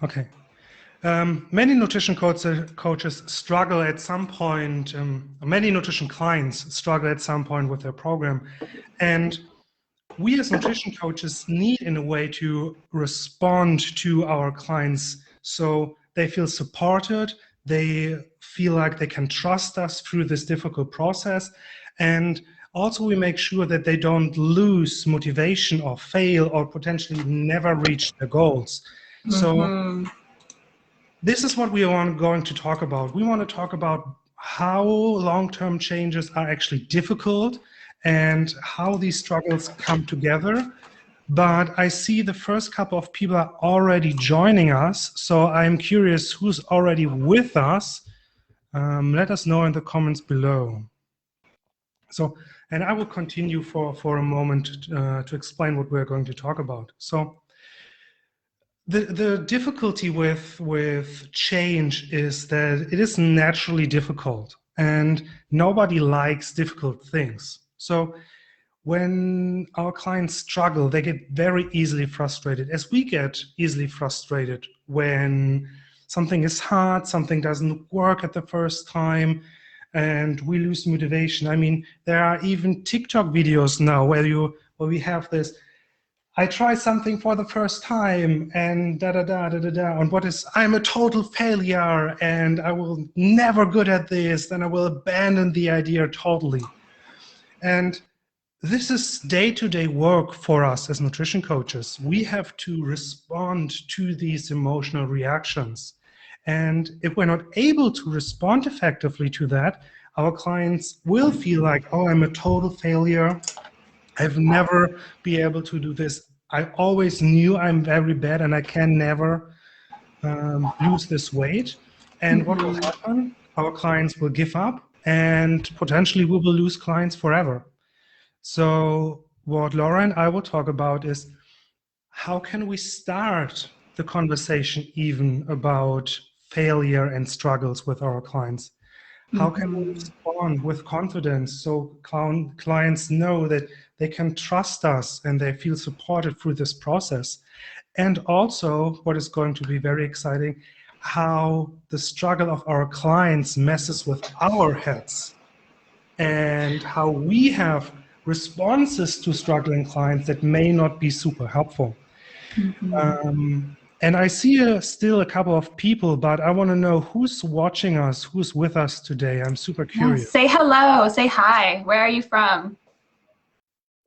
Okay. Many nutrition coaches struggle at some point, many nutrition clients struggle at some point with their program. And we as nutrition coaches need, in a way, to respond to our clients so they feel supported, they feel like they can trust us through this difficult process. And also we make sure that they don't lose motivation or fail or potentially never reach their goals. So this is what we are going to talk about. We want to talk about how long-term changes are actually difficult and how these struggles come together. But I see the first couple of people are already joining us. So I'm curious who's already with us. Let us know in the comments below. So, and I will continue for a moment to explain what we're going to talk about. So, the difficulty with change is that it is naturally difficult and nobody likes difficult things. So when our clients struggle, they get very easily frustrated, as we get easily frustrated when something is hard, something doesn't work at the first time, and we lose motivation. I mean, there are even TikTok videos now where we have this, I try something for the first time and da-da-da, and I'm a total failure and I will never good at this, then I will abandon the idea totally. And this is day-to-day work for us as nutrition coaches. We have to respond to these emotional reactions. And if we're not able to respond effectively to that, our clients will feel like, oh, I'm a total failure. I've never been able to do this. I always knew I'm very bad and I can never lose this weight. And what will happen? Our clients will give up and potentially we will lose clients forever. So what Laura and I will talk about is how can we start the conversation even about failure and struggles with our clients? How can we respond with confidence so clients know that they can trust us and they feel supported through this process? And also, what is going to be very exciting, how the struggle of our clients messes with our heads and how we have responses to struggling clients that may not be super helpful. And I see still a couple of people, but I want to know who's watching us, who's with us today. I'm super curious. Yes, say hello, say hi. Where are you from?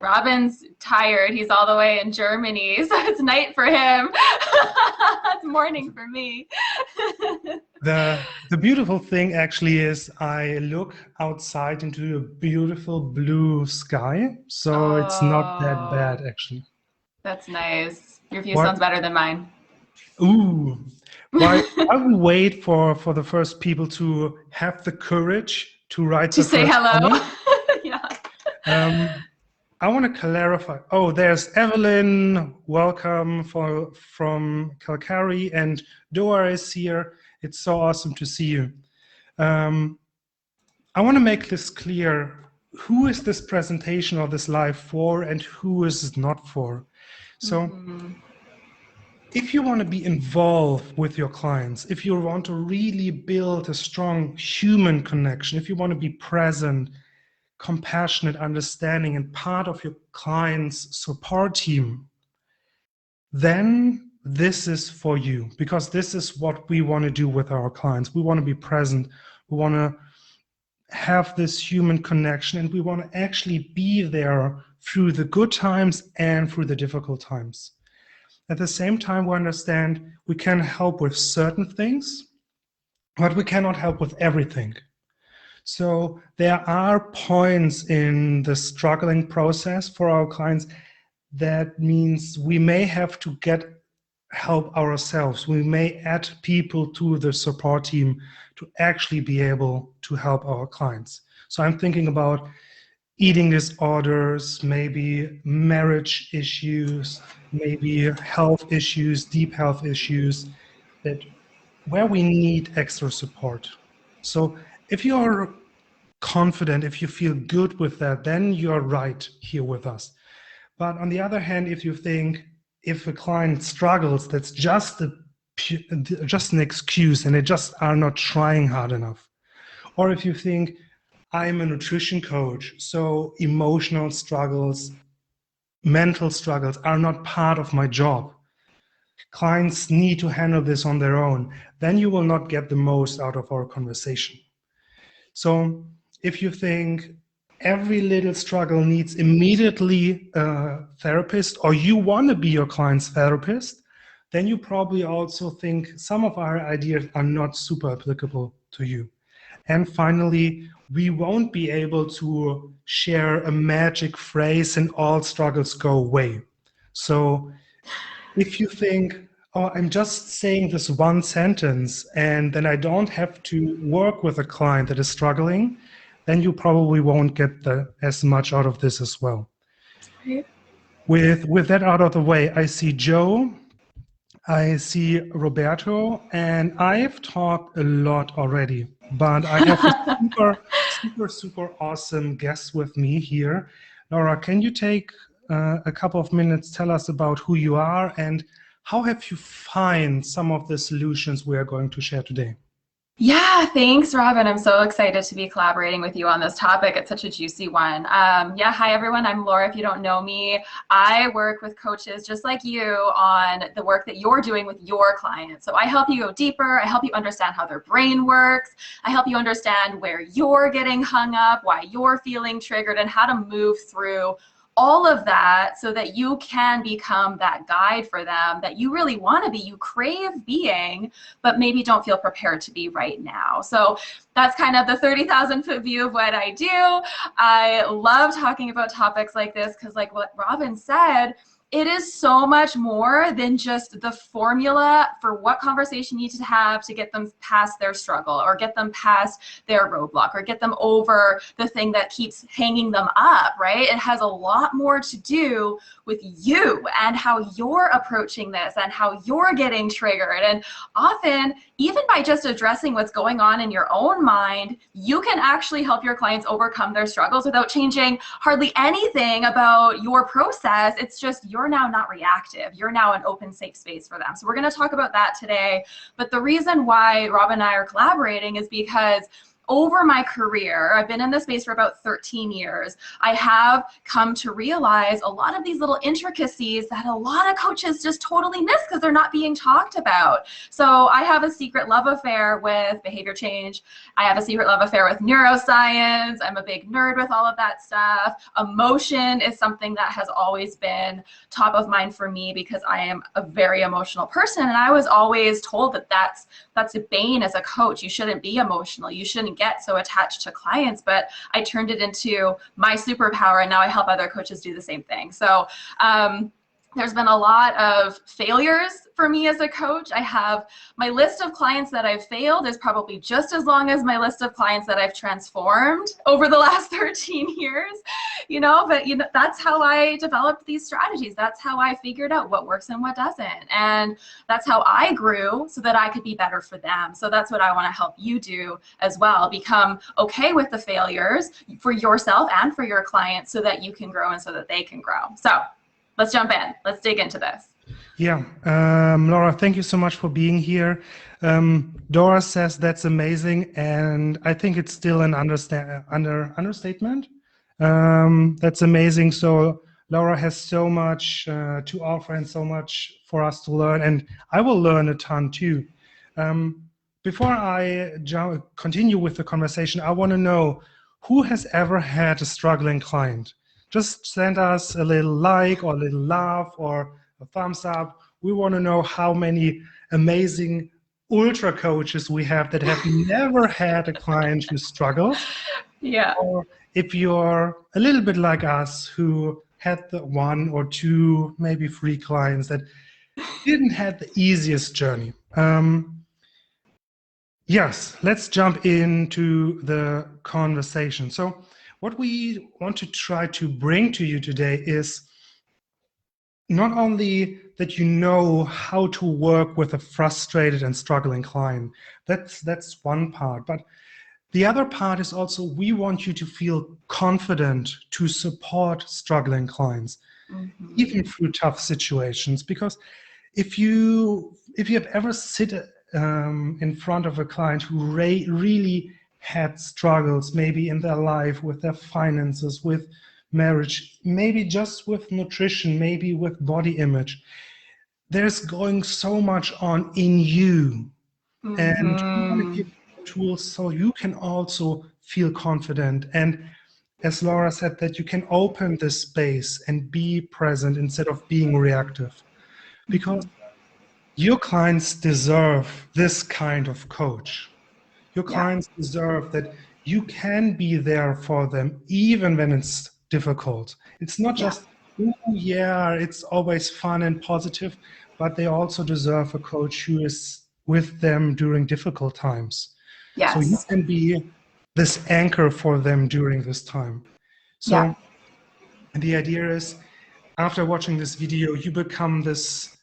Robin's tired. He's all the way in Germany, so it's night for him. It's morning for me. The beautiful thing actually is I look outside into a beautiful blue sky, so it's not that bad actually. That's nice. Your view sounds better than mine. Ooh, while we wait for the first people to have the courage to write to say hello. Yeah. I want to clarify. Oh, there's Evelyn. Welcome from Calgary, and Doa is here. It's so awesome to see you. I want to make this clear. Who is this presentation or this live for, and who is it not for? So. If you want to be involved with your clients, if you want to really build a strong human connection, if you want to be present, compassionate, understanding, and part of your client's support team, then this is for you, because this is what we want to do with our clients. We want to be present. We want to have this human connection, and we want to actually be there through the good times and through the difficult times. At the same time, we understand we can help with certain things, but we cannot help with everything. So there are points in the struggling process for our clients that means we may have to get help ourselves. We may add people to the support team to actually be able to help our clients. So I'm thinking about eating disorders, maybe marriage issues, maybe health issues, deep health issues, that where we need extra support. So if you're confident, if you feel good with that, then you're right here with us. But on the other hand, if you think if a client struggles, that's just the just an excuse and they just are not trying hard enough. Or if you think, I'm a nutrition coach, so emotional struggles, mental struggles are not part of my job. Clients need to handle this on their own. Then you will not get the most out of our conversation. So if you think every little struggle needs immediately a therapist, or you want to be your client's therapist, then you probably also think some of our ideas are not super applicable to you. And finally, we won't be able to share a magic phrase and all struggles go away. So if you think, oh, I'm just saying this one sentence and then I don't have to work with a client that is struggling, then you probably won't get as much out of this as well. Right. With that out of the way, I see Joe, I see Roberto, and I've talked a lot already, but I have a super awesome guest with me here. Laura, can you take a couple of minutes, tell us about who you are and how have you found some of the solutions we are going to share today? Yeah, thanks, Robin. I'm so excited to be collaborating with you on this topic. It's such a juicy one. Yeah, hi, everyone. I'm Laura. If you don't know me, I work with coaches just like you on the work that you're doing with your clients. So I help you go deeper. I help you understand how their brain works. I help you understand where you're getting hung up, why you're feeling triggered, and how to move through all of that so that you can become that guide for them that you really want to be, you crave being, but maybe don't feel prepared to be right now. So that's kind of the 30,000-foot view of what I do. I love talking about topics like this because, like what Robin said, it is so much more than just the formula for what conversation you need to have to get them past their struggle or get them past their roadblock or get them over the thing that keeps hanging them up, right? It has a lot more to do with you and how you're approaching this and how you're getting triggered. And often, even by just addressing what's going on in your own mind, you can actually help your clients overcome their struggles without changing hardly anything about your process. It's just you're now not reactive. You're now an open, safe space for them. So we're going to talk about that today. But the reason why Rob and I are collaborating is because over my career, I've been in this space for about 13 years, I have come to realize a lot of these little intricacies that a lot of coaches just totally miss because they're not being talked about. So I have a secret love affair with behavior change. I have a secret love affair with neuroscience. I'm a big nerd with all of that stuff. Emotion is something that has always been top of mind for me because I am a very emotional person. And I was always told that that's a bane as a coach. You shouldn't be emotional. You shouldn't get so attached to clients, but I turned it into my superpower and now I help other coaches do the same thing. So there's been a lot of failures for me as a coach. I have my list of clients that I've failed is probably just as long as my list of clients that I've transformed over the last 13 years, but that's how I developed these strategies. That's how I figured out what works and what doesn't. And that's how I grew so that I could be better for them. So that's what I want to help you do as well. Become okay with the failures for yourself and for your clients so that you can grow and so that they can grow. So let's jump in. Let's dig into this. Yeah, Laura, thank you so much for being here. Dora says that's amazing, and I think it's still an understatement. That's amazing. So Laura has so much to offer and so much for us to learn, and I will learn a ton too. Before I continue with the conversation, I want to know who has ever had a struggling client. Just send us a little like or a little love or a thumbs up. We want to know how many amazing ultra coaches we have that have never had a client who struggles. Yeah. Or if you're a little bit like us who had the 1 or 2, maybe 3 clients that didn't have the easiest journey. Yes, let's jump into the conversation. So what we want to try to bring to you today is not only that you know how to work with a frustrated and struggling client. That's one part. But the other part is also we want you to feel confident to support struggling clients, even through tough situations. Because if you have ever sit in front of a client who really had struggles, maybe in their life, with their finances, with marriage, maybe just with nutrition, maybe with body image, there's going so much on in you. And we want to give you tools so you can also feel confident. And as Laura said, that you can open this space and be present instead of being reactive. Because your clients deserve this kind of coach. Your clients deserve that you can be there for them, even when it's difficult. It's not just, oh, yeah, it's always fun and positive, but they also deserve a coach who is with them during difficult times. Yes. So you can be this anchor for them during this time. So the idea is, after watching this video, you become this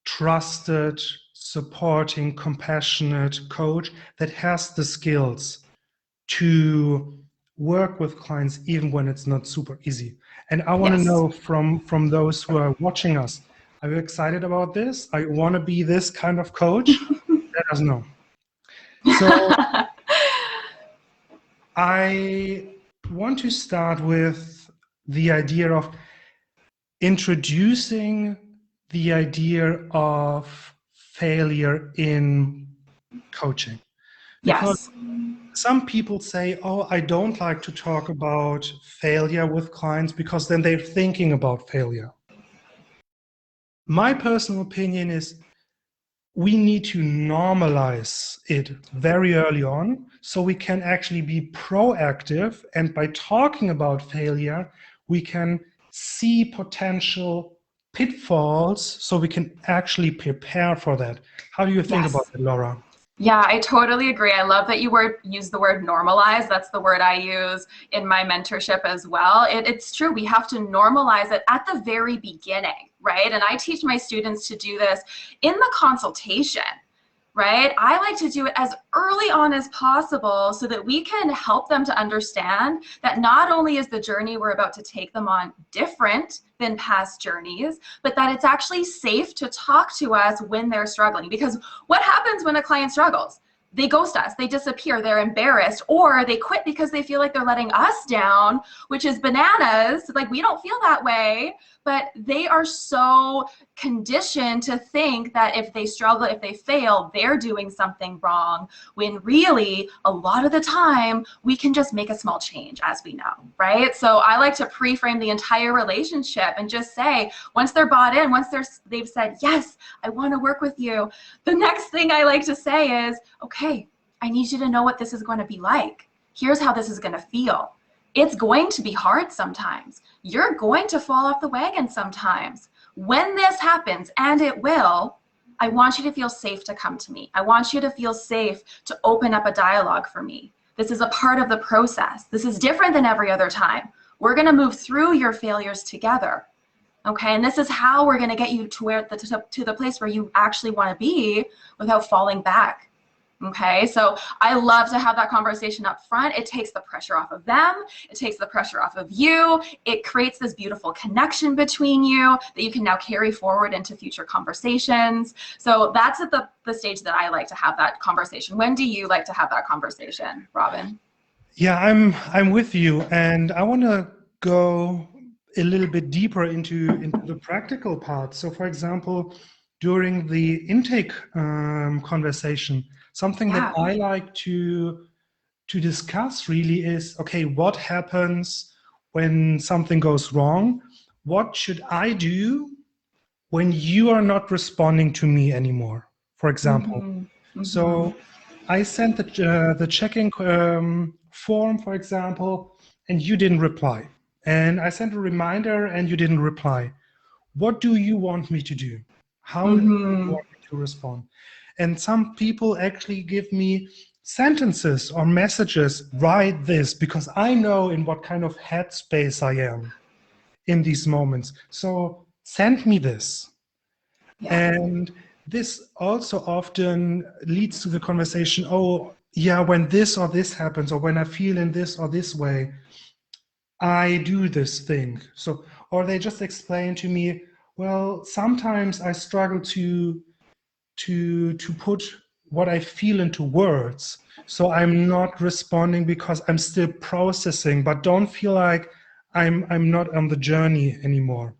trusted, supporting, compassionate coach that has the skills to work with clients even when it's not super easy. And I want to know from those who are watching us, are you excited about this? I want to be this kind of coach? Let us know. So I want to start with the idea of introducing the idea of failure in coaching. Because some people say, oh, I don't like to talk about failure with clients because then they're thinking about failure. My personal opinion is we need to normalize it very early on so we can actually be proactive. And by talking about failure, we can see potential pitfalls so we can actually prepare for that. How do you think about that, Laura? Yeah, I totally agree. I love that you use the word normalize. That's the word I use in my mentorship as well. It's true. We have to normalize it at the very beginning, right? And I teach my students to do this in the consultation, right? I like to do it as early on as possible so that we can help them to understand that not only is the journey we're about to take them on different than past journeys, but that it's actually safe to talk to us when they're struggling. Because what happens when a client struggles? They ghost us, they disappear, they're embarrassed, or they quit because they feel like they're letting us down, which is bananas. Like, we don't feel that way, but they are so conditioned to think that if they struggle, if they fail, they're doing something wrong, when really, a lot of the time, we can just make a small change, as we know, right? So I like to pre-frame the entire relationship and just say, once they're bought in, once they've said, yes, I want to work with you, the next thing I like to say is, okay, I need you to know what this is going to be like. Here's how this is going to feel. It's going to be hard sometimes. You're going to fall off the wagon sometimes. When this happens, and it will, I want you to feel safe to come to me. I want you to feel safe to open up a dialogue for me. This is a part of the process. This is different than every other time. We're going to move through your failures together. Okay, and this is how we're going to get you to the place where you actually want to be without falling back. Okay, so I love to have that conversation up front. It takes the pressure off of them. It takes the pressure off of you. It creates this beautiful connection between you that you can now carry forward into future conversations. So that's at the stage that I like to have that conversation. When do you like to have that conversation, Robin? Yeah, I'm with you, and I want to go a little bit deeper into the practical part. So, for example, during the intake conversation, something that I like to discuss really is, okay, what happens when something goes wrong? What should I do when you are not responding to me anymore, for example? So I sent the check-in form, for example, and you didn't reply. And I sent a reminder and you didn't reply. What do you want me to do? How do you want me to respond? And some people actually give me sentences or messages, write this, because I know in what kind of headspace I am in these moments. So send me this. And this also often leads to the conversation, oh, yeah, when this or this happens, or when I feel in this or this way, I do this thing. So, or they just explain to me, Well, sometimes I struggle to put what I feel into words. So I'm not responding because I'm still processing, but don't feel like I'm not on the journey anymore.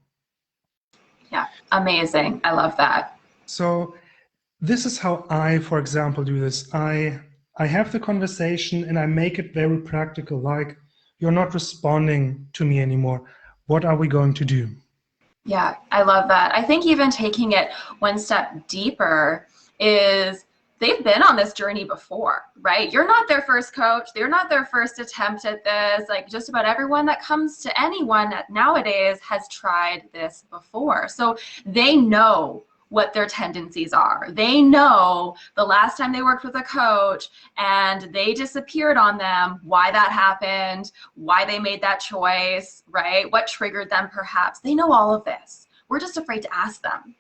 Yeah, amazing. I love that. So this is how I, for example, do this. I have the conversation and I make it very practical, like you're not responding to me anymore. What are we going to do? Yeah, I love that. I think even taking it one step deeper is they've been on this journey before, right? You're not their first coach. They're not their first attempt at this. Like just about everyone that comes to anyone nowadays has tried this before. So they know what their tendencies are. They know the last time they worked with a coach and they disappeared on them, why that happened, why they made that choice, right? What triggered them perhaps. They know all of this. We're just afraid to ask them.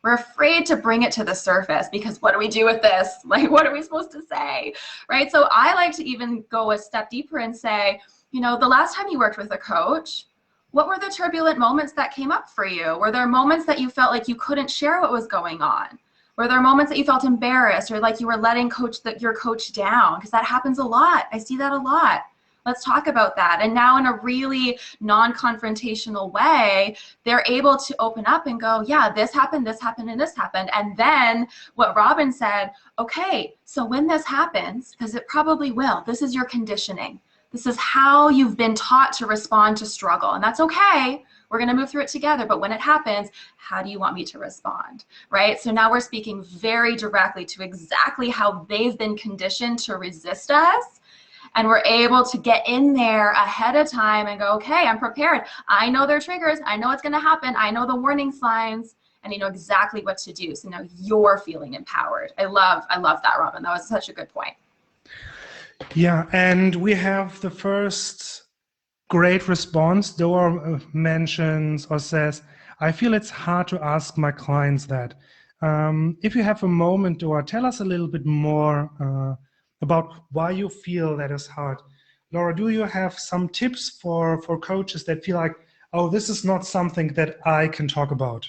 We're afraid to bring it to the surface because what do we do with this? Like, what are we supposed to say, right? So I like to even go a step deeper and say, you know, the last time you worked with a coach, what were the turbulent moments that came up for you? Were there moments that you felt like you couldn't share what was going on? Were there moments that you felt embarrassed or like you were letting your coach down? Because that happens a lot. I see that a lot. Let's talk about that. And now in a really non-confrontational way, they're able to open up and go, yeah, this happened, and this happened. And then what Robin said, okay, so when this happens, because it probably will, this is your conditioning. This is how you've been taught to respond to struggle. And that's okay. We're going to move through it together. But when it happens, how do you want me to respond? Right? So now we're speaking very directly to exactly how they've been conditioned to resist us. And we're able to get in there ahead of time and go, okay, I'm prepared. I know their triggers. I know what's going to happen. I know the warning signs. And you know exactly what to do. So now you're feeling empowered. I love that, Robin. That was such a good point. Yeah, and we have the first great response. Dora mentions or says, I feel it's hard to ask my clients that. If you have a moment, Dora, tell us a little bit more about why you feel that is hard. Laura, do you have some tips for coaches that feel like, oh, this is not something that I can talk about?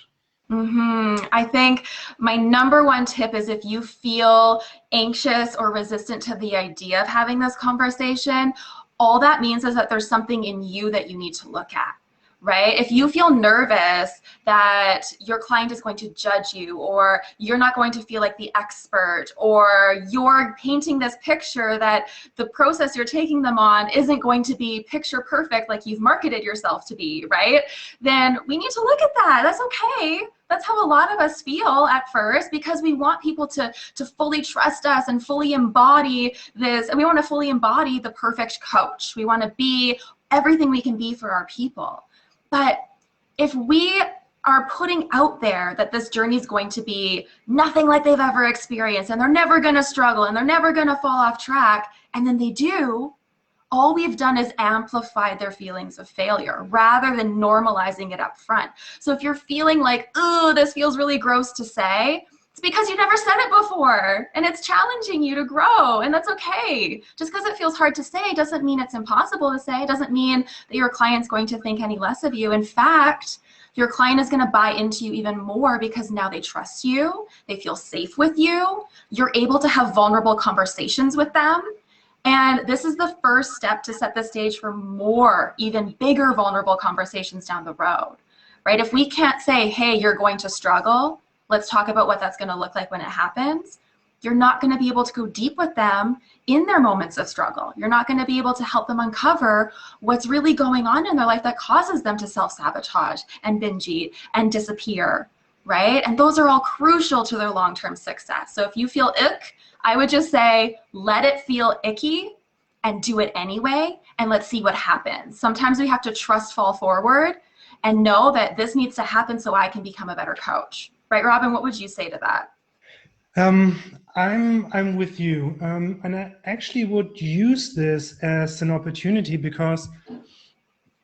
I think my number one tip is if you feel anxious or resistant to the idea of having this conversation, all that means is that there's something in you that you need to look at, right? If you feel nervous that your client is going to judge you, or you're not going to feel like the expert, or you're painting this picture that the process you're taking them on isn't going to be picture perfect like you've marketed yourself to be, right? Then we need to look at that. That's okay. That's how a lot of us feel at first, because we want people to fully trust us and fully embody this. And we want to fully embody the perfect coach. We want to be everything we can be for our people. But if we are putting out there that this journey is going to be nothing like they've ever experienced, and they're never going to struggle, and they're never going to fall off track, and then they do, all we've done is amplified their feelings of failure rather than normalizing it up front. So if you're feeling like, oh, this feels really gross to say, it's because you've never said it before and it's challenging you to grow, and that's okay. Just because it feels hard to say doesn't mean it's impossible to say. It doesn't mean that your client's going to think any less of you. In fact, your client is going to buy into you even more because now they trust you, they feel safe with you, you're able to have vulnerable conversations with them. And this is the first step to set the stage for more, even bigger vulnerable conversations down the road, right? If we can't say, hey, you're going to struggle, let's talk about what that's going to look like when it happens, you're not going to be able to go deep with them in their moments of struggle. You're not going to be able to help them uncover what's really going on in their life that causes them to self-sabotage and binge eat and disappear, right? And those are all crucial to their long-term success. So if you feel ick, I would just say, let it feel icky and do it anyway, and let's see what happens. Sometimes we have to trust fall forward and know that this needs to happen so I can become a better coach. Right, Robin, what would you say to that? I'm with you, and I actually would use this as an opportunity, because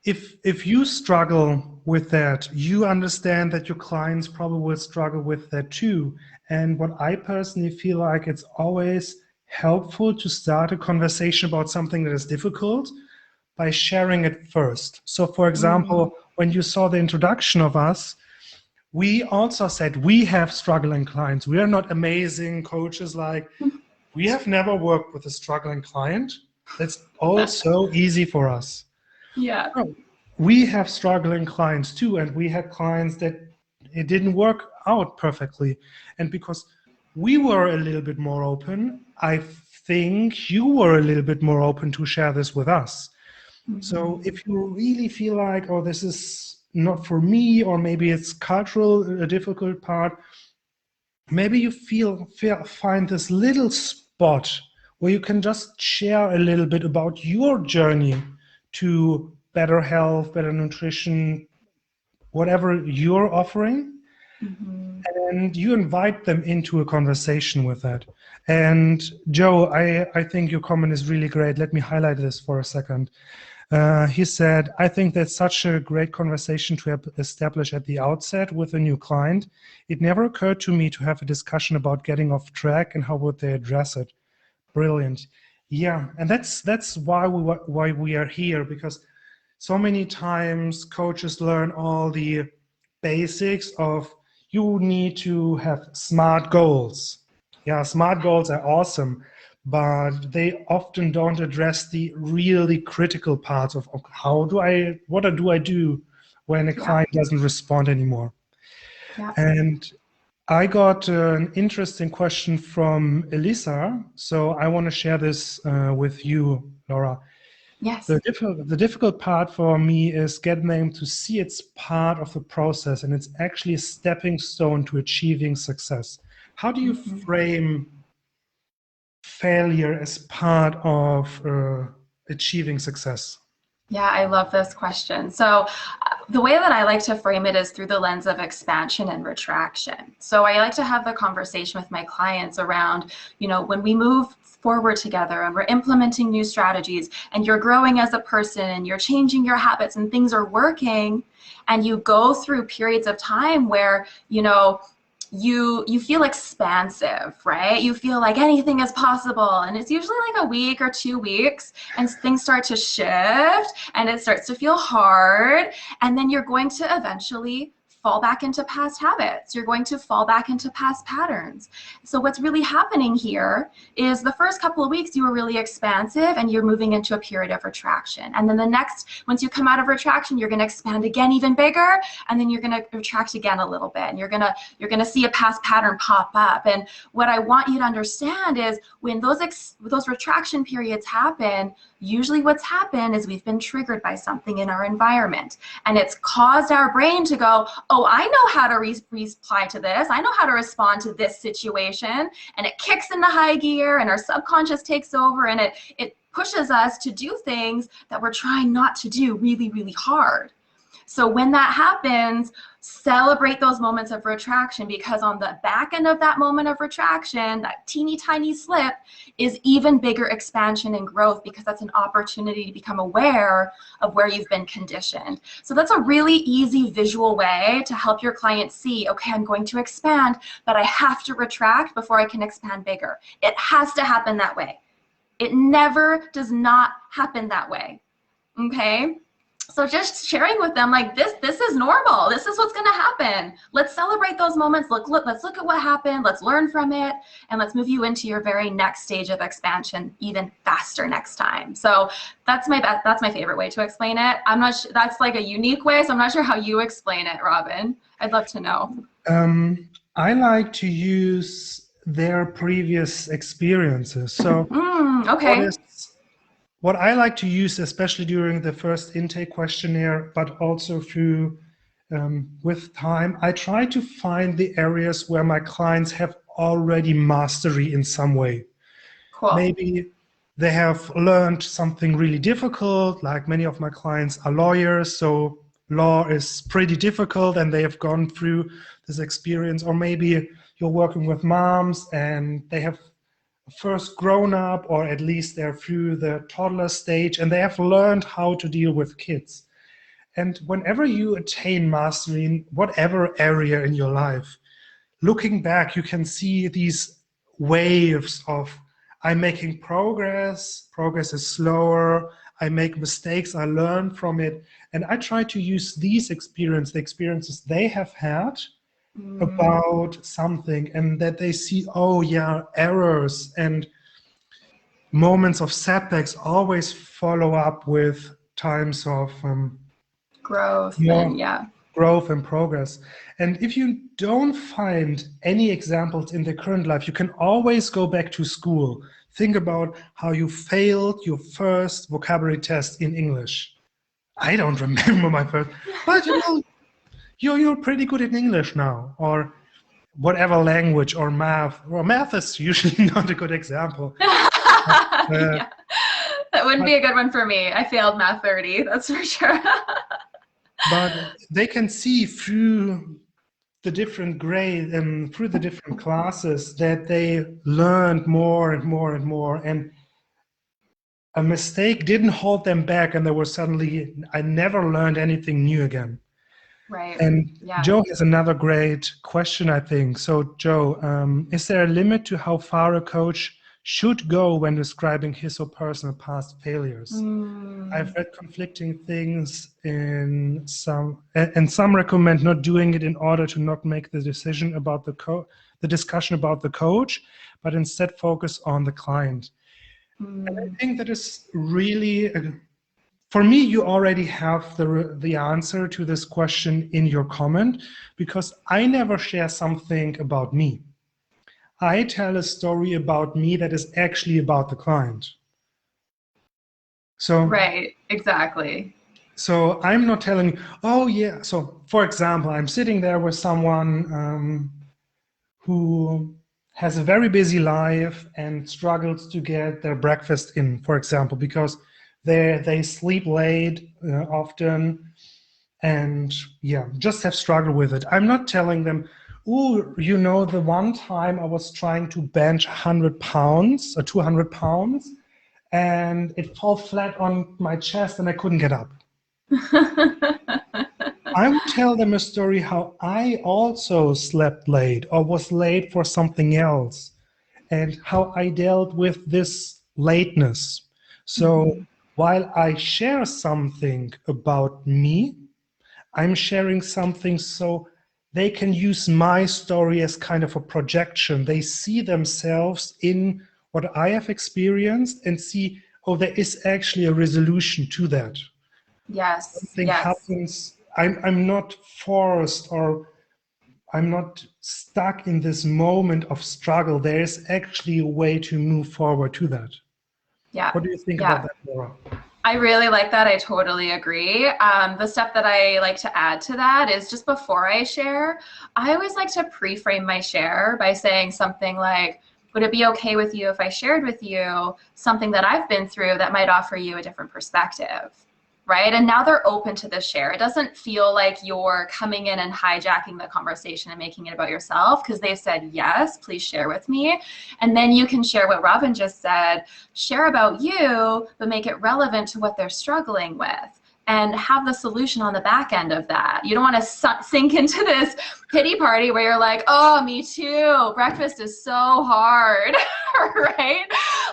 if you struggle with that, you understand that your clients probably will struggle with that too. And what I personally feel like, it's always helpful to start a conversation about something that is difficult by sharing it first. So for example, when you saw the introduction of us, we also said we have struggling clients. We are not amazing coaches. Like, we have never worked with a struggling client. That's all so easy for us. Yeah. No, we have struggling clients too, and we had clients that it didn't work out perfectly. And because we were a little bit more open, I think you were a little bit more open to share this with us. So if you really feel like, oh, this is not for me, or maybe it's cultural, a difficult part, maybe you find this little spot where you can just share a little bit about your journey to better health, better nutrition, whatever you're offering, and you invite them into a conversation with that. And Joe, I think your comment is really great. Let me highlight this for a second. He said, I think that's such a great conversation to establish at the outset with a new client. It never occurred to me to have a discussion about getting off track and how would they address it. Brilliant. Yeah, and that's why we are here, because so many times coaches learn all the basics of you need to have SMART goals. Yeah, SMART goals are awesome, but they often don't address the really critical parts of what do I do when a client doesn't respond anymore. Yeah. And I got an interesting question from Elisa, so I want to share this with you, Laura. Yes. The difficult part for me is getting them to see it's part of the process and it's actually a stepping stone to achieving success. How do you frame failure as part of achieving success? Yeah, I love this question. So the way that I like to frame it is through the lens of expansion and retraction. So I like to have the conversation with my clients around, when we move forward together and we're implementing new strategies and you're growing as a person and you're changing your habits and things are working, and you go through periods of time where, you feel expansive, right? You feel like anything is possible, and it's usually like a week or 2 weeks, and things start to shift and it starts to feel hard, and then you're going to eventually fall back into past habits. You're going to fall back into past patterns. So what's really happening here is the first couple of weeks you were really expansive and you're moving into a period of retraction. And then once you come out of retraction, you're going to expand again even bigger, and then you're going to retract again a little bit, and you're going to see a past pattern pop up. And what I want you to understand is when those retraction periods happen, usually what's happened is we've been triggered by something in our environment, and it's caused our brain to go, oh, I know how to reply to this. I know how to respond to this situation. And it kicks into high gear, and our subconscious takes over, and it pushes us to do things that we're trying not to do really, really hard. So when that happens, celebrate those moments of retraction, because on the back end of that moment of retraction, that teeny tiny slip is even bigger expansion and growth, because that's an opportunity to become aware of where you've been conditioned. So that's a really easy visual way to help your client see, okay, I'm going to expand, but I have to retract before I can expand bigger. It has to happen that way. It never does not happen that way, okay? So just sharing with them, like, this is normal. This is what's going to happen. Let's celebrate those moments. Let's look at what happened. Let's learn from it, and let's move you into your very next stage of expansion even faster next time. So that's my favorite way to explain it. I'm not sure, that's like a unique way, so I'm not sure how you explain it, Robin. I'd love to know. I like to use their previous experiences. So okay. What I like to use, especially during the first intake questionnaire, but also through with time, I try to find the areas where my clients have already mastery in some way. Cool. Maybe they have learned something really difficult, like many of my clients are lawyers, so law is pretty difficult and they have gone through this experience. Or maybe you're working with moms and they have first grown up, or at least they're through the toddler stage and they have learned how to deal with kids. And whenever you attain mastery in whatever area in your life, looking back, you can see these waves of, I'm making progress is slower, I make mistakes, I learn from it. And I try to use the experiences they have had about something, and that they see, oh yeah, errors and moments of setbacks always follow up with times of Growth more and yeah. growth and progress. And if you don't find any examples in the current life, you can always go back to school. Think about how you failed your first vocabulary test in English. I don't remember my first, but you know, you're pretty good in English now, or whatever language, or math. Well, math is usually not a good example. Yeah. That wouldn't be a good one for me. I failed Math 30, that's for sure. But they can see through the different grades and through the different classes that they learned more and more and more, and a mistake didn't hold them back, and they were suddenly, I never learned anything new again. Right. And Yeah. Joe has another great question, I think. So Joe, is there a limit to how far a coach should go when describing his or personal past failures? I've read conflicting things and some recommend not doing it in order to not make the decision about the discussion about the coach, but instead focus on the client. And I think that is really, for me, you already have the answer to this question in your comment, because I never share something about me. I tell a story about me that is actually about the client. So right, exactly. So I'm not telling you, oh yeah. So for example, I'm sitting there with someone who has a very busy life and struggles to get their breakfast in, for example, because they sleep late often, and yeah, just have struggled with it. I'm not telling them, oh, you know, the one time I was trying to bench 100 pounds or 200 pounds, and it fell flat on my chest and I couldn't get up. I would tell them a story how I also slept late or was late for something else, and how I dealt with this lateness. So while I share something about me, I'm sharing something so they can use my story as kind of a projection. They see themselves in what I have experienced and see, oh, there is actually a resolution to that. Yes. Something Yes. happens. I'm not forced, or I'm not stuck in this moment of struggle. There is actually a way to move forward to that. Yeah. What do you think Yeah. about that, Laura? I really like that. I totally agree. The step that I like to add to that is just before I share, I always like to pre-frame my share by saying something like, would it be okay with you if I shared with you something that I've been through that might offer you a different perspective? Right? And now they're open to this share. It doesn't feel like you're coming in and hijacking the conversation and making it about yourself, because they've said, yes, please share with me. And then you can share what Robin just said, share about you, but make it relevant to what they're struggling with, and have the solution on the back end of that. You don't want to sink into this pity party where you're like, oh, me too. Breakfast is so hard, right?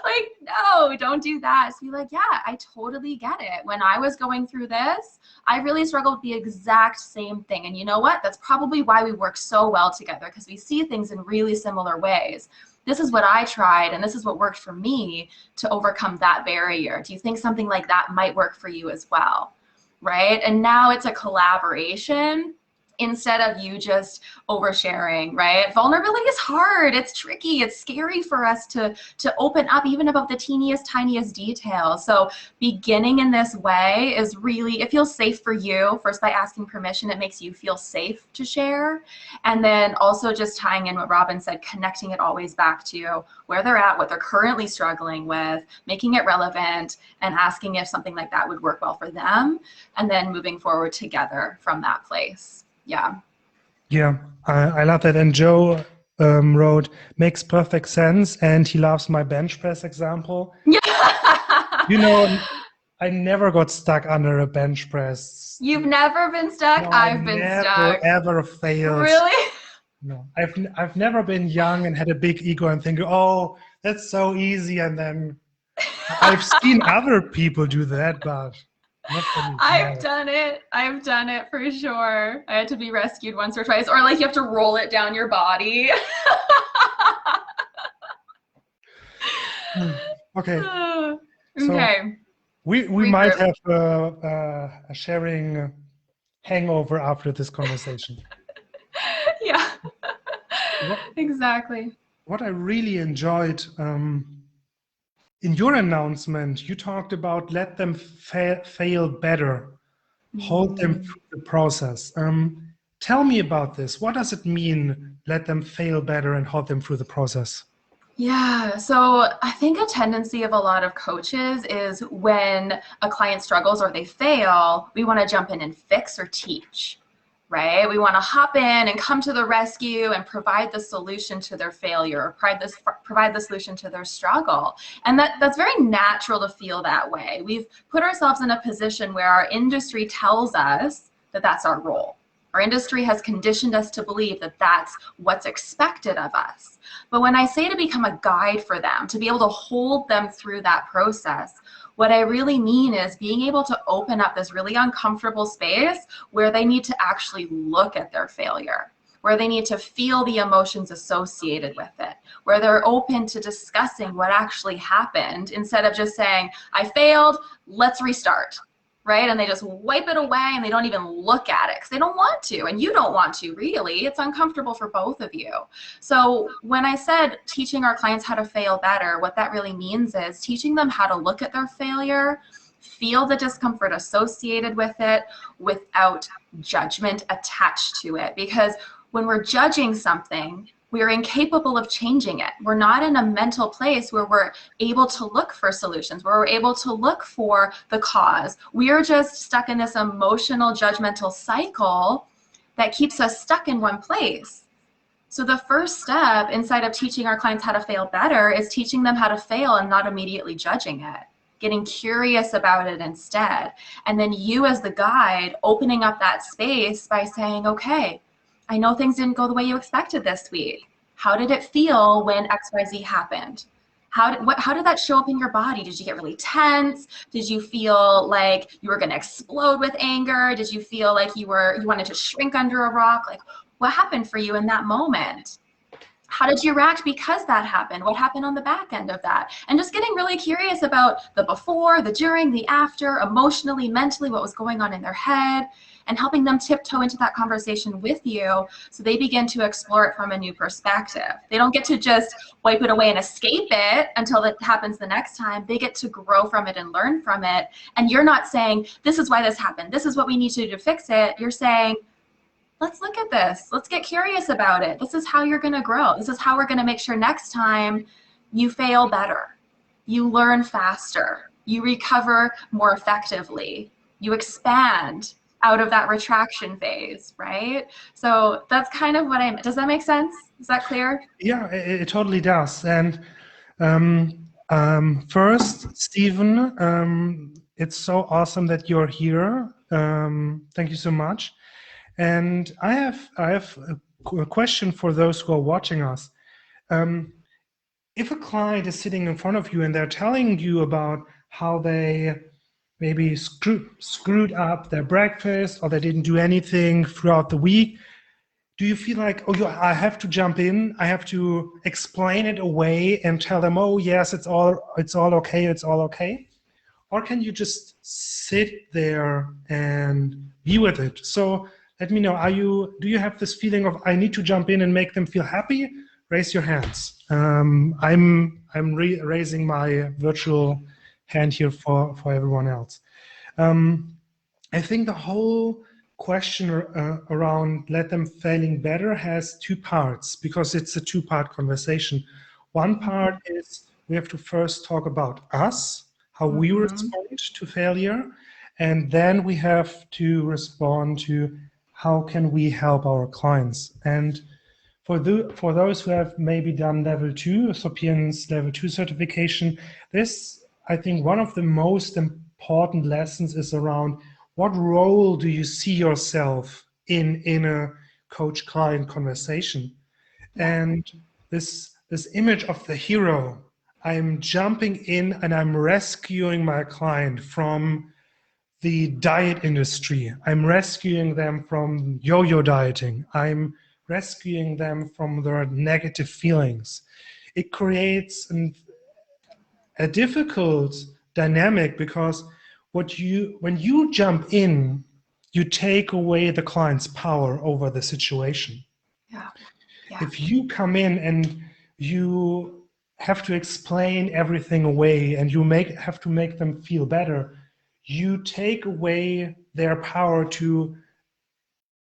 Like, no, don't do that. Just be like, yeah, I totally get it. When I was going through this, I really struggled with the exact same thing. And you know what? That's probably why we work so well together, because we see things in really similar ways. This is what I tried, and this is what worked for me to overcome that barrier. Do you think something like that might work for you as well? Right? And now it's a collaboration instead of you just oversharing, right? Vulnerability is hard. It's tricky. It's scary for us to open up even about the teeniest, tiniest details. So beginning in this way is really, it feels safe for you. First, by asking permission, it makes you feel safe to share. And then also just tying in what Robin said, connecting it always back to where they're at, what they're currently struggling with, making it relevant, and asking if something like that would work well for them, and then moving forward together from that place. Yeah. Yeah, I love that. And Joe wrote, makes perfect sense. And he loves my bench press example. Yeah. You know, I never got stuck under a bench press. You've never been stuck? No, I've been stuck. Ever failed. Really? No, I've never been young and had a big ego and think, oh, that's so easy. And then I've seen other people do that, but Not for me. I've done it. I've done it for sure. I had to be rescued once or twice, or like you have to roll it down your body. Okay. Okay. So we might have a sharing hangover after this conversation. Yeah. Exactly. What I really enjoyed in your announcement, you talked about let them fail better, hold them through the process. Tell me about this. What does it mean, let them fail better and hold them through the process? Yeah, so I think a tendency of a lot of coaches is when a client struggles or they fail, we want to jump in and fix or teach, right? We want to hop in and come to the rescue and provide the solution to their failure, or provide the solution to their struggle. And that's very natural to feel that way. We've put ourselves in a position where our industry tells us that that's our role. Our industry has conditioned us to believe that that's what's expected of us. But when I say to become a guide for them, to be able to hold them through that process, what I really mean is being able to open up this really uncomfortable space where they need to actually look at their failure, where they need to feel the emotions associated with it, where they're open to discussing what actually happened instead of just saying, I failed, let's restart. Right? And they just wipe it away and they don't even look at it because they don't want to, and you don't want to really. It's uncomfortable for both of you. So when I said teaching our clients how to fail better, what that really means is teaching them how to look at their failure, feel the discomfort associated with it without judgment attached to it. Because when we're judging something, we're incapable of changing it. We're not in a mental place where we're able to look for solutions, where we're able to look for the cause. We're just stuck in this emotional, judgmental cycle that keeps us stuck in one place. So the first step inside of teaching our clients how to fail better is teaching them how to fail and not immediately judging it, getting curious about it instead. And then you as the guide, opening up that space by saying, okay, I know things didn't go the way you expected this week. How did it feel when XYZ happened? How did that show up in your body? Did you get really tense? Did you feel like you were going to explode with anger? Did you feel like you wanted to shrink under a rock? Like, what happened for you in that moment? How did you react because that happened? What happened on the back end of that? And just getting really curious about the before, the during, the after, emotionally, mentally, what was going on in their head, and helping them tiptoe into that conversation with you so they begin to explore it from a new perspective. They don't get to just wipe it away and escape it until it happens the next time. They get to grow from it and learn from it. And you're not saying, this is why this happened. This is what we need to do to fix it. You're saying, let's look at this. Let's get curious about it. This is how you're going to grow. This is how we're going to make sure next time you fail better. You learn faster. You recover more effectively. You expand out of that retraction phase, right? So that's kind of what does that make sense? Is that clear? Yeah, it totally does. And first, Stephen, it's so awesome that you're here. Thank you so much. And I have a question for those who are watching us. If a client is sitting in front of you and they're telling you about how they maybe screwed up their breakfast or they didn't do anything throughout the week, do you feel like, oh, I have to jump in, I have to explain it away and tell them, oh yes, it's all okay, it's all okay? Or can you just sit there and be with it? So let me know, do you have this feeling of I need to jump in and make them feel happy? Raise your hands. I'm raising my virtual hand here for everyone else. I think the whole question around let them failing better has two parts because it's a two-part conversation. One part is we have to first talk about us, how we respond to failure, and then we have to respond to how can we help our clients. And for those who have maybe done level 2, Sopian's level 2 certification, this, I think one of the most important lessons is around what role do you see yourself in a coach-client conversation? And this image of the hero, I'm jumping in and I'm rescuing my client from the diet industry. I'm rescuing them from yo-yo dieting. I'm rescuing them from their negative feelings. It creates a difficult dynamic because when you jump in, you take away the client's power over the situation. Yeah. Yeah. If you come in and you have to explain everything away and you have to make them feel better, you take away their power to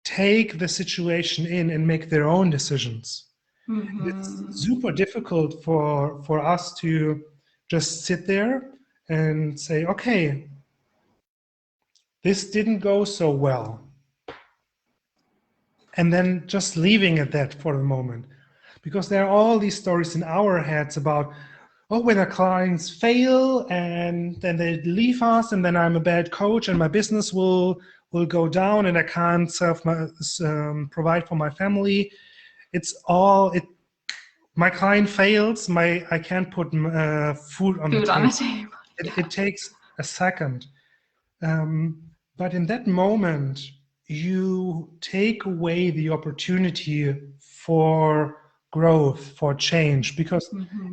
take the situation in and make their own decisions. Mm-hmm. It's super difficult for us to just sit there and say, okay, this didn't go so well. And then just leaving it that for a moment. Because there are all these stories in our heads about, oh, when our clients fail and then they leave us and then I'm a bad coach and my business will go down and I can't provide for my family. It's all, my client fails, I can't put food on the table. It takes a second. But in that moment, you take away the opportunity for growth, for change, because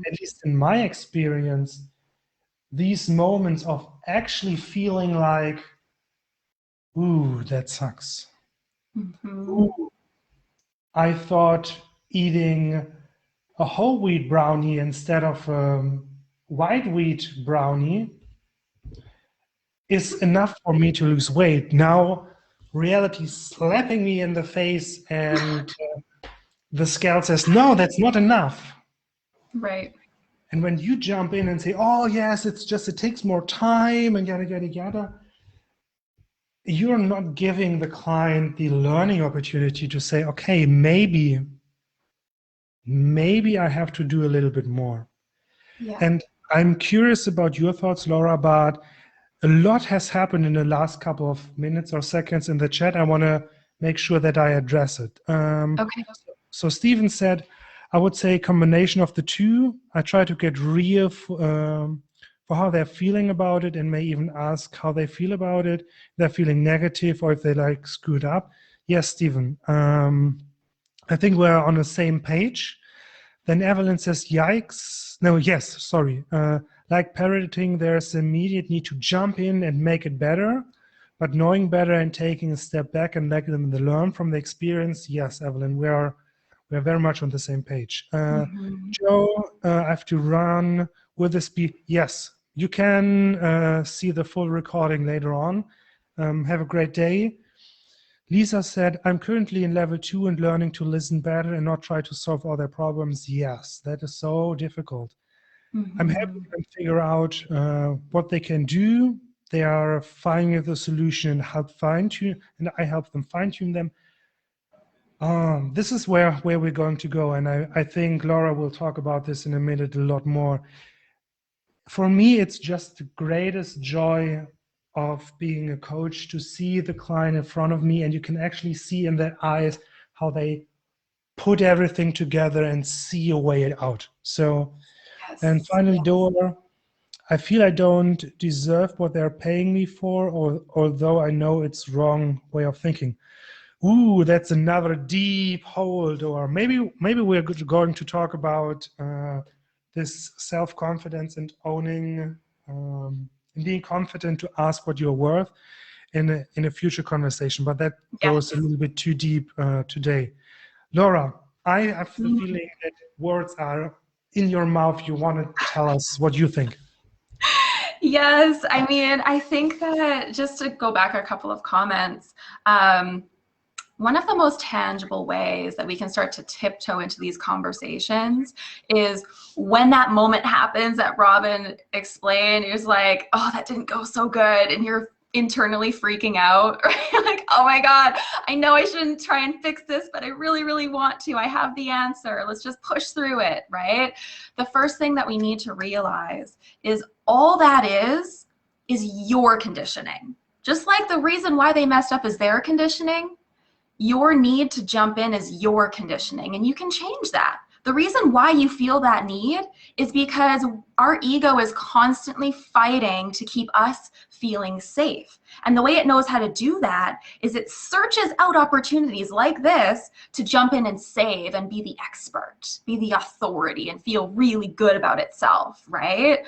at least in my experience, these moments of actually feeling like, ooh, that sucks. Ooh, I thought eating a whole wheat brownie instead of a white wheat brownie is enough for me to lose weight. Now reality is slapping me in the face and the scale says, no, that's not enough. Right. And when you jump in and say, oh yes, it takes more time and yada, yada, yada, you're not giving the client the learning opportunity to say, okay, maybe I have to do a little bit more. Yeah. And I'm curious about your thoughts, Laura, but a lot has happened in the last couple of minutes or seconds in the chat. I want to make sure that I address it. Okay. So Stephen said, I would say a combination of the two. I try to get real for how they're feeling about it and may even ask how they feel about it. They're feeling negative or if they like screwed up. Yes, Stephen. I think we're on the same page. Then Evelyn says, yikes. No, yes, sorry. Like parroting, there's immediate need to jump in and make it better. But knowing better and taking a step back and letting them learn from the experience, yes, Evelyn, we're very much on the same page. Joe, I have to run. Will this be? Yes, you can see the full recording later on. Have a great day. Lisa said, I'm currently in level 2 and learning to listen better and not try to solve all their problems. Yes, that is so difficult. I'm helping them figure out what they can do. They are finding the solution and help fine-tune, and I help them fine-tune them. This is where we're going to go, and I think Laura will talk about this in a minute a lot more. For me, it's just the greatest joy of being a coach to see the client in front of me, and you can actually see in their eyes how they put everything together and see a way out. So, yes. And finally, Dora, I feel I don't deserve what they're paying me for, although I know it's wrong way of thinking. Ooh, that's another deep hole, Dora. Maybe we're going to talk about this self-confidence and owning and being confident to ask what you're worth in a future conversation, but that goes a little bit too deep today. Laura, I have the feeling that words are in your mouth. You want to tell us what you think. Yes, I mean, I think that just to go back a couple of comments, one of the most tangible ways that we can start to tiptoe into these conversations is when that moment happens that Robin explained. He was like, oh, that didn't go so good. And you're internally freaking out, right? Like, oh my God, I know I shouldn't try and fix this, but I really, really want to. I have the answer. Let's just push through it, right? The first thing that we need to realize is all that is your conditioning. Just like the reason why they messed up is their conditioning, your need to jump in is your conditioning, and you can change that. The reason why you feel that need is because our ego is constantly fighting to keep us feeling safe. And the way it knows how to do that is it searches out opportunities like this to jump in and save and be the expert, be the authority, and feel really good about itself, right?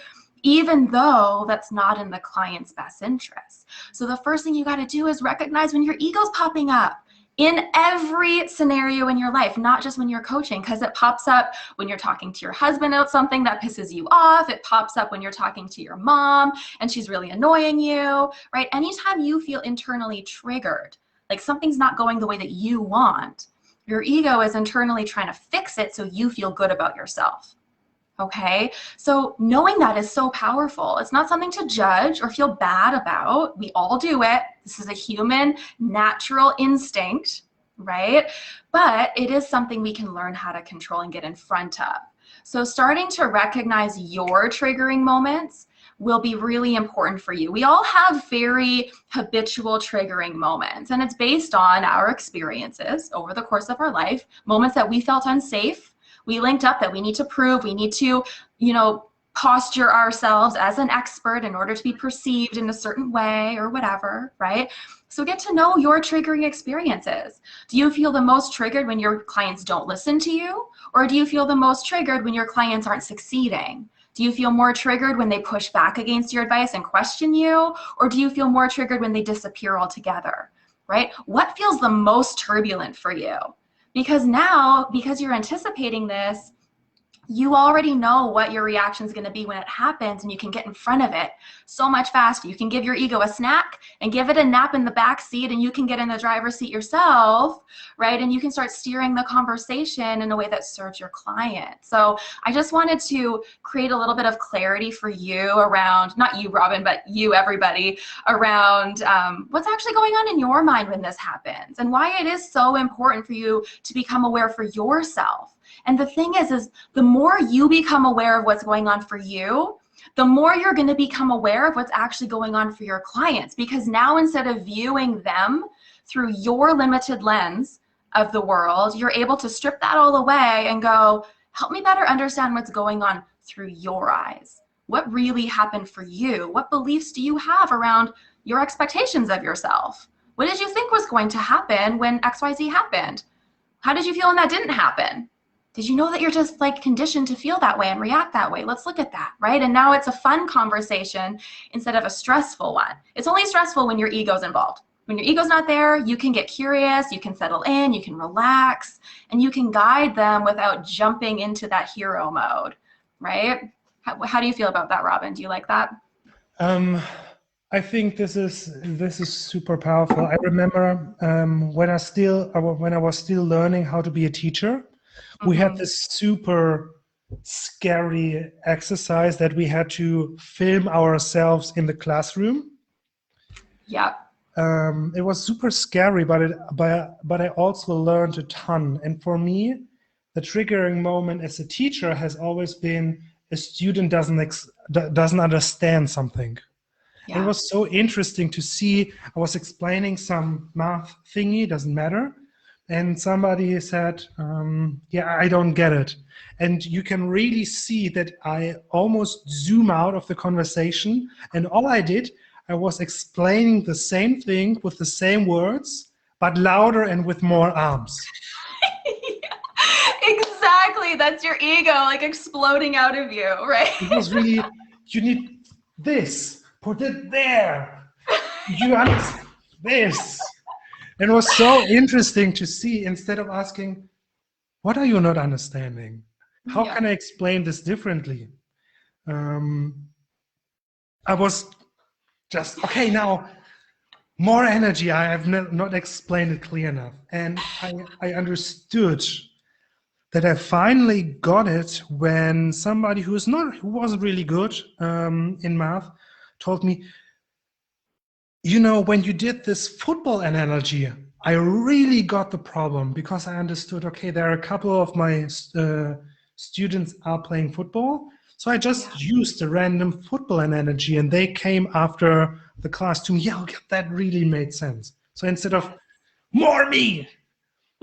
Even though that's not in the client's best interest. So the first thing you got to do is recognize when your ego's popping up. In every scenario in your life, not just when you're coaching, because it pops up when you're talking to your husband about something that pisses you off. It pops up when you're talking to your mom and she's really annoying you, right? Anytime you feel internally triggered, like something's not going the way that you want, your ego is internally trying to fix it so you feel good about yourself. Okay, so knowing that is so powerful. It's not something to judge or feel bad about. We all do it. This is a human natural instinct, right? But it is something we can learn how to control and get in front of. So starting to recognize your triggering moments will be really important for you. We all have very habitual triggering moments, and it's based on our experiences over the course of our life, moments that we felt unsafe. We linked up that we need to prove, we need to, posture ourselves as an expert in order to be perceived in a certain way or whatever, right? So get to know your triggering experiences. Do you feel the most triggered when your clients don't listen to you? Or do you feel the most triggered when your clients aren't succeeding? Do you feel more triggered when they push back against your advice and question you? Or do you feel more triggered when they disappear altogether, right? What feels the most turbulent for you? Because now, because you're anticipating this, you already know what your reaction is going to be when it happens, and you can get in front of it so much faster. You can give your ego a snack and give it a nap in the back seat, and you can get in the driver's seat yourself, right? And you can start steering the conversation in a way that serves your client. So I just wanted to create a little bit of clarity for you around, not you, Robin, but you, everybody, around what's actually going on in your mind when this happens, and why it is so important for you to become aware for yourself. And the thing is the more you become aware of what's going on for you, the more you're going to become aware of what's actually going on for your clients. Because now, instead of viewing them through your limited lens of the world, you're able to strip that all away and go, help me better understand what's going on through your eyes. What really happened for you? What beliefs do you have around your expectations of yourself? What did you think was going to happen when XYZ happened? How did you feel when that didn't happen? Did you know that you're just like conditioned to feel that way and react that way? Let's look at that, right? And now it's a fun conversation instead of a stressful one. It's only stressful when your ego's involved. When your ego's not there, you can get curious, you can settle in, you can relax, and you can guide them without jumping into that hero mode, right? How do you feel about that, Robin? Do you like that? I think this is super powerful. I remember when I was still learning how to be a teacher. We had this super scary exercise that we had to film ourselves in the classroom. Yeah. It was super scary, but I also learned a ton. And for me, the triggering moment as a teacher has always been a student doesn't understand something. Yeah. It was so interesting to see. I was explaining some math thingy, doesn't matter. And somebody said, yeah, I don't get it. And you can really see that I almost zoom out of the conversation. And all I did, I was explaining the same thing with the same words, but louder and with more arms. Yeah, exactly. That's your ego like exploding out of you, right? It was really, you need this, put it there. You understand this. It was so interesting to see, instead of asking, what are you not understanding? How can I explain this differently? I was just, okay, now more energy. I have not explained it clear enough. And I understood that I finally got it when somebody who wasn't really good in math told me, you know, when you did this football analogy, I really got the problem, because I understood, okay, there are a couple of my students are playing football. So I just used a random football analogy, and they came after the class to me, yeah, okay, that really made sense. So instead of more me,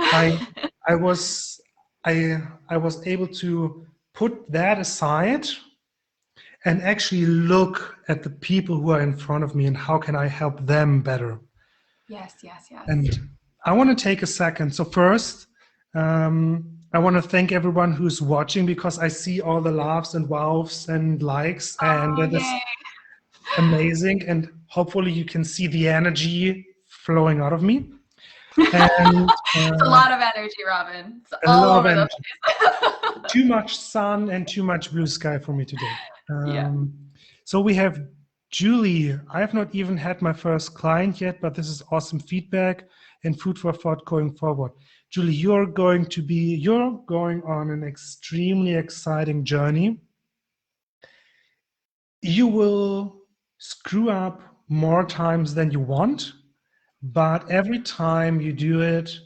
I was I was able to put that aside and actually look at the people who are in front of me and how can I help them better. Yes, yes, yes. And I want to take a second. So first, I want to thank everyone who's watching, because I see all the laughs and wows and likes, and that's Yay. amazing. And hopefully you can see the energy flowing out of me. And It's a lot of energy, Robin. It's a all lot of over the energy. place. Too much sun and too much blue sky for me today. Yeah. So we have Julie. I have not even had my first client yet, but this is awesome feedback and food for thought going forward. Julie, you're going on an extremely exciting journey. You will screw up more times than you want, but every time you do it,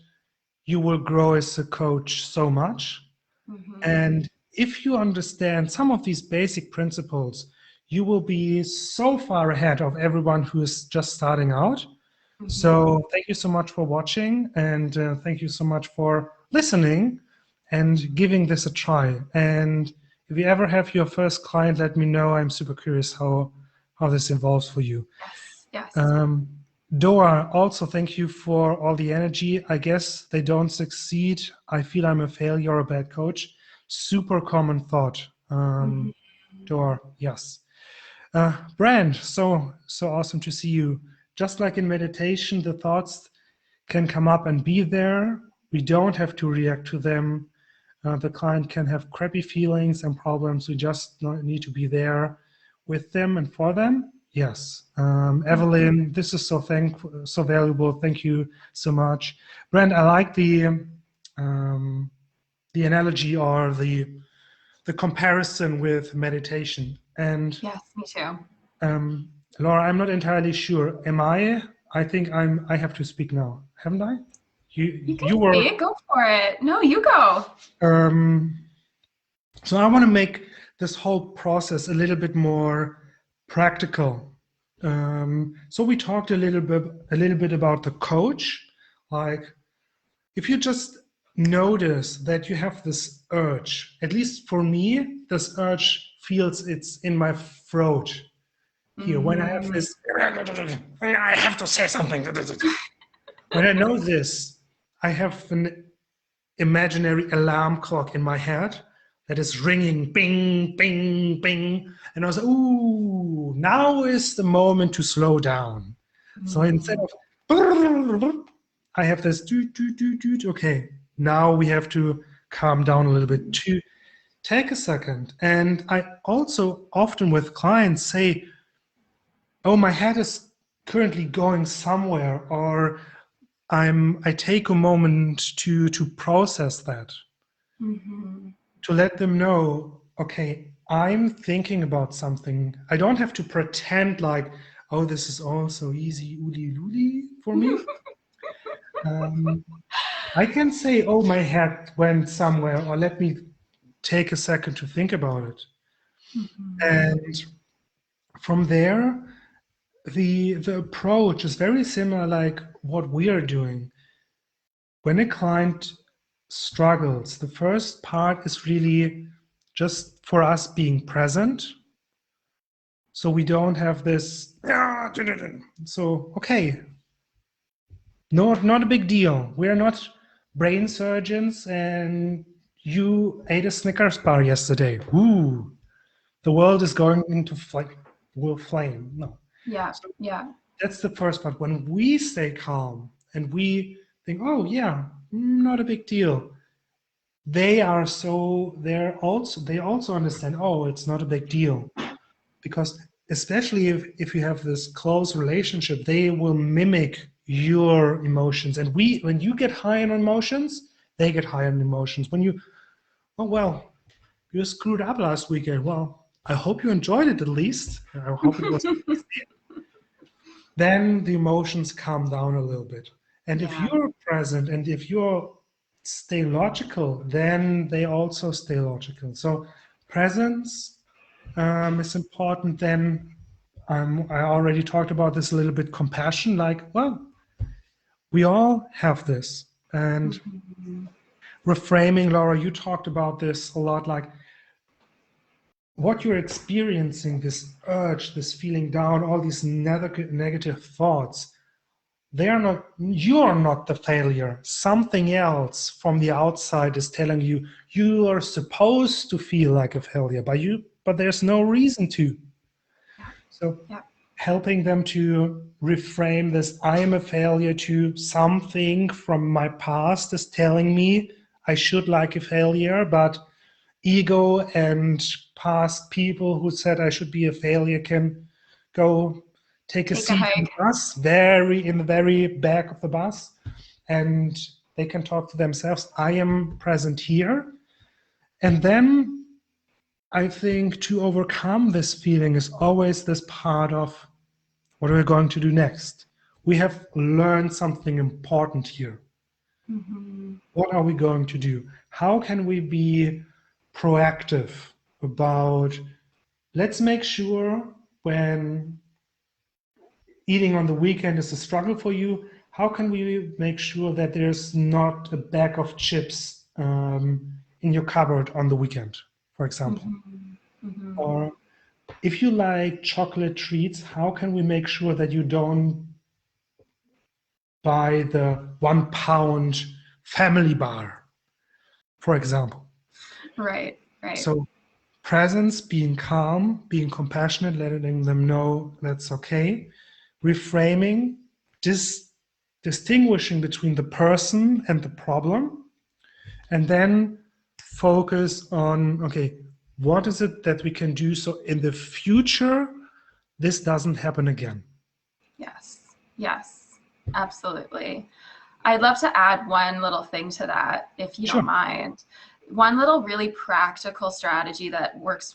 you will grow as a coach so much. Mm-hmm. And if you understand some of these basic principles, you will be so far ahead of everyone who is just starting out. Mm-hmm. So thank you so much for watching, and thank you so much for listening and giving this a try. And if you ever have your first client, let me know. I'm super curious how this evolves for you. Yes, yes. Dora, also thank you for all the energy. I guess they don't succeed. I feel I'm a failure or a bad coach. Super common thought. Dora, yes. Brand, so awesome to see you. Just like in meditation, the thoughts can come up and be there. We don't have to react to them. The client can have crappy feelings and problems. We just need to be there with them and for them. Yes. Evelyn, this is so valuable. Thank you so much. Brand, I like the analogy or the comparison with meditation. And Yes, me too. Laura, I'm not entirely sure. I think I have to speak now, haven't I? You were. Go for it. No, you go. So I want to make this whole process a little bit more practical. So we talked a little bit about the coach. Like, if you just notice that you have this urge, at least for me, this urge feels it's in my throat here. When I have this, I have to say something. When I know this, I have an imaginary alarm clock in my head that is ringing, bing, bing, bing. And I was like, ooh, now is the moment to slow down. So instead of, I have this, okay, now we have to calm down a little bit, to take a second. And I also often with clients say, oh, my head is currently going somewhere, or I take a moment to process that, to let them know, okay, I'm thinking about something. I don't have to pretend like, oh, this is all so easy, uli luli for me. I can say, oh, my head went somewhere, or let me take a second to think about it. And from there, the approach is very similar like what we are doing. When a client struggles, the first part is really just for us being present. So we don't have this, so, okay, no, not a big deal. We're not brain surgeons and you ate a Snickers bar yesterday. Ooh, the world is going into flame. No. Yeah, so yeah. That's the first part. When we stay calm and we think, oh yeah, not a big deal. They also understand, oh, it's not a big deal. Because especially if you have this close relationship, they will mimic your emotions. And when you get high on emotions, they get high on emotions. When you, oh, well, you screwed up last weekend. Well, I hope you enjoyed it at least. I hope it was then the emotions calm down a little bit. And if you're present and if you're stay logical, then they also stay logical. So presence is important. Then I already talked about this a little bit, compassion, like, well, we all have this. And reframing, Laura, you talked about this a lot, like what you're experiencing, this urge, this feeling down, all these negative thoughts, they are not, you're not the failure. Something else from the outside is telling you, you are supposed to feel like a failure, but there's no reason to. So helping them to reframe this, I am a failure, to something from my past is telling me I should like a failure, but ego and past people who said I should be a failure can go take a seat in the bus, in the very back of the bus, and they can talk to themselves. I am present here. And then I think to overcome this feeling is always this part of what are we going to do next? We have learned something important here. Mm-hmm. What are we going to do? How can we be proactive about, let's make sure when eating on the weekend is a struggle for you, how can we make sure that there's not a bag of chips in your cupboard on the weekend, for example? Mm-hmm. Mm-hmm. Or if you like chocolate treats, how can we make sure that you don't buy the 1 pound family bar, for example? Right, right. So presence, being calm, being compassionate, letting them know that's okay. Reframing, distinguishing between the person and the problem, and then focus on, okay, what is it that we can do so in the future this doesn't happen again? Yes, yes, absolutely. I'd love to add one little thing to that, if you don't mind. One little really practical strategy that works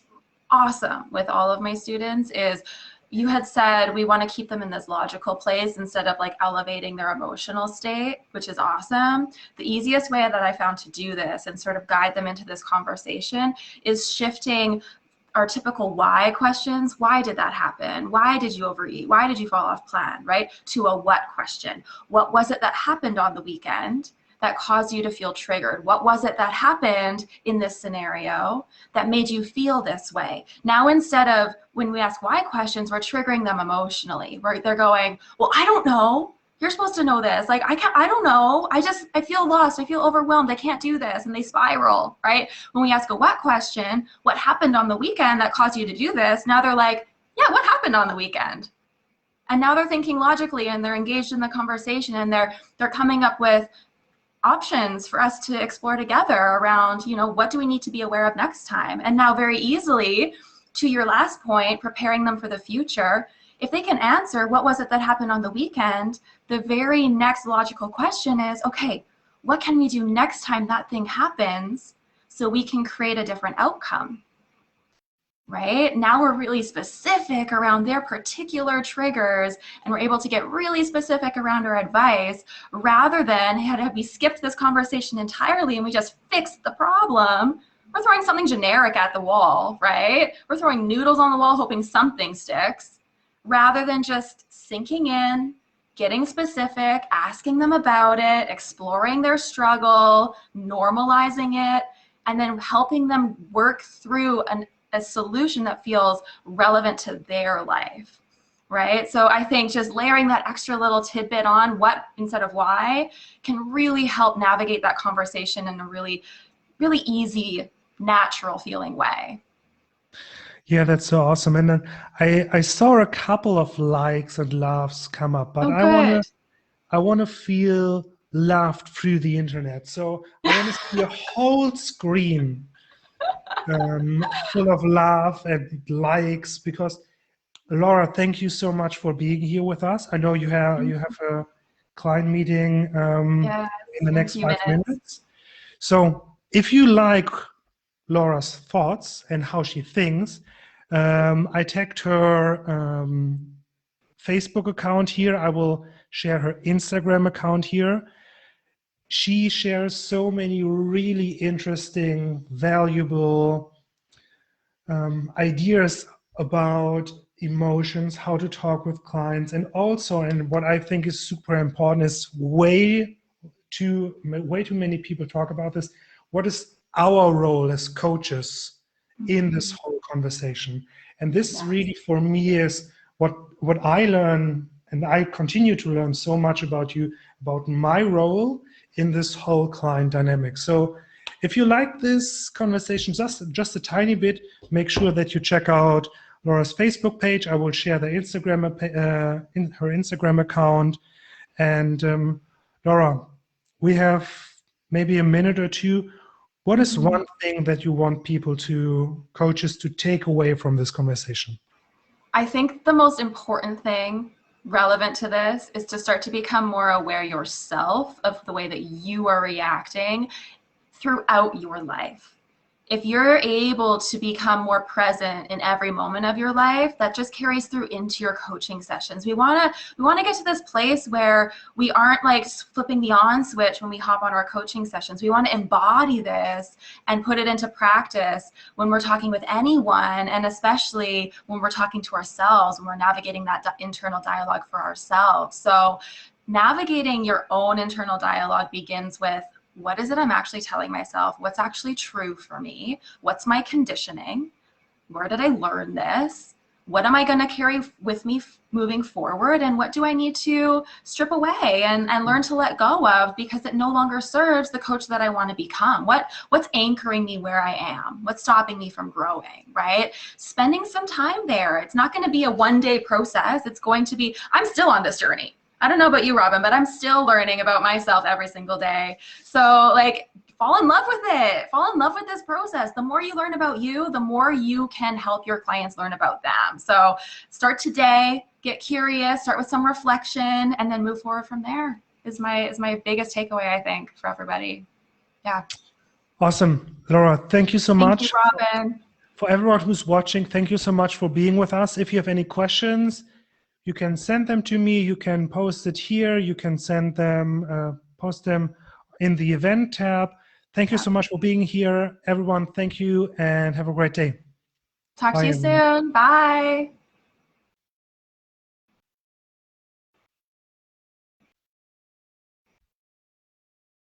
awesome with all of my students is, you had said we want to keep them in this logical place instead of like elevating their emotional state, which is awesome. The easiest way that I found to do this and sort of guide them into this conversation is shifting our typical why questions. Why did that happen? Why did you overeat? Why did you fall off plan, right? To a what question. What was it that happened on the weekend that caused you to feel triggered? What was it that happened in this scenario that made you feel this way? Now, instead of, when we ask why questions, we're triggering them emotionally, where they're going, well, I don't know. You're supposed to know this. Like, I don't know. I feel lost. I feel overwhelmed. I can't do this. And they spiral, right? When we ask a what question, what happened on the weekend that caused you to do this? Now they're like, yeah, what happened on the weekend? And now they're thinking logically, and they're engaged in the conversation, and they're coming up with options for us to explore together around, what do we need to be aware of next time? And now very easily, to your last point, preparing them for the future, if they can answer what was it that happened on the weekend, the very next logical question is, okay, what can we do next time that thing happens so we can create a different outcome? Right? Now we're really specific around their particular triggers, and we're able to get really specific around our advice, rather than had we skipped this conversation entirely and we just fixed the problem. We're throwing something generic at the wall, right? We're throwing noodles on the wall hoping something sticks, rather than just sinking in, getting specific, asking them about it, exploring their struggle, normalizing it, and then helping them work through a solution that feels relevant to their life, right? So I think just layering that extra little tidbit on what instead of why can really help navigate that conversation in a really, really easy, natural feeling way. Yeah, that's so awesome. And then I saw a couple of likes and loves come up, but I wanna feel loved through the internet. So I want to see a whole screen full of love and likes, because Laura, thank you so much for being here with us. I know you have a client meeting in the next 5 minutes. So if you like Laura's thoughts and how she thinks, I tagged her Facebook account here. I will share her Instagram account here. She shares so many really interesting, valuable ideas about emotions, how to talk with clients, and also, and what I think is super important, is way too many people talk about this. What is our role as coaches in this whole conversation? And this really, for me, is what I learn, and I continue to learn so much about you, about my role in this whole client dynamic. So if you like this conversation just a tiny bit, make sure that you check out Laura's Facebook page. I will share the her Instagram account. And Laura, we have maybe a minute or two. What is one thing that you want coaches to take away from this conversation? I think the most important thing relevant to this is to start to become more aware yourself of the way that you are reacting throughout your life. If you're able to become more present in every moment of your life, that just carries through into your coaching sessions. We want to get to this place where we aren't like flipping the on switch when we hop on our coaching sessions. We want to embody this and put it into practice when we're talking with anyone, and especially when we're talking to ourselves, when we're navigating that internal dialogue for ourselves. So navigating your own internal dialogue begins with, what is it I'm actually telling myself? What's actually true for me? What's my conditioning? Where did I learn this? What am I going to carry with me moving forward? And what do I need to strip away and learn to let go of because it no longer serves the coach that I want to become? What's anchoring me where I am? What's stopping me from growing, right? Spending some time there. It's not going to be a one-day process. It's going to be, I'm still on this journey. I don't know about you, Robin, but I'm still learning about myself every single day. So like, fall in love with it. Fall in love with this process. The more you learn about you, the more you can help your clients learn about them. So start today, get curious, start with some reflection, and then move forward from there is my biggest takeaway, I think, for everybody. Yeah. Awesome. Laura, thank you so much. Thank you, Robin. For everyone who's watching, thank you so much for being with us. If you have any questions, you can send them to me. You can post it here. You can post them in the event tab. Thank you so much for being here. Everyone, thank you and have a great day. Talk to you soon. Bye.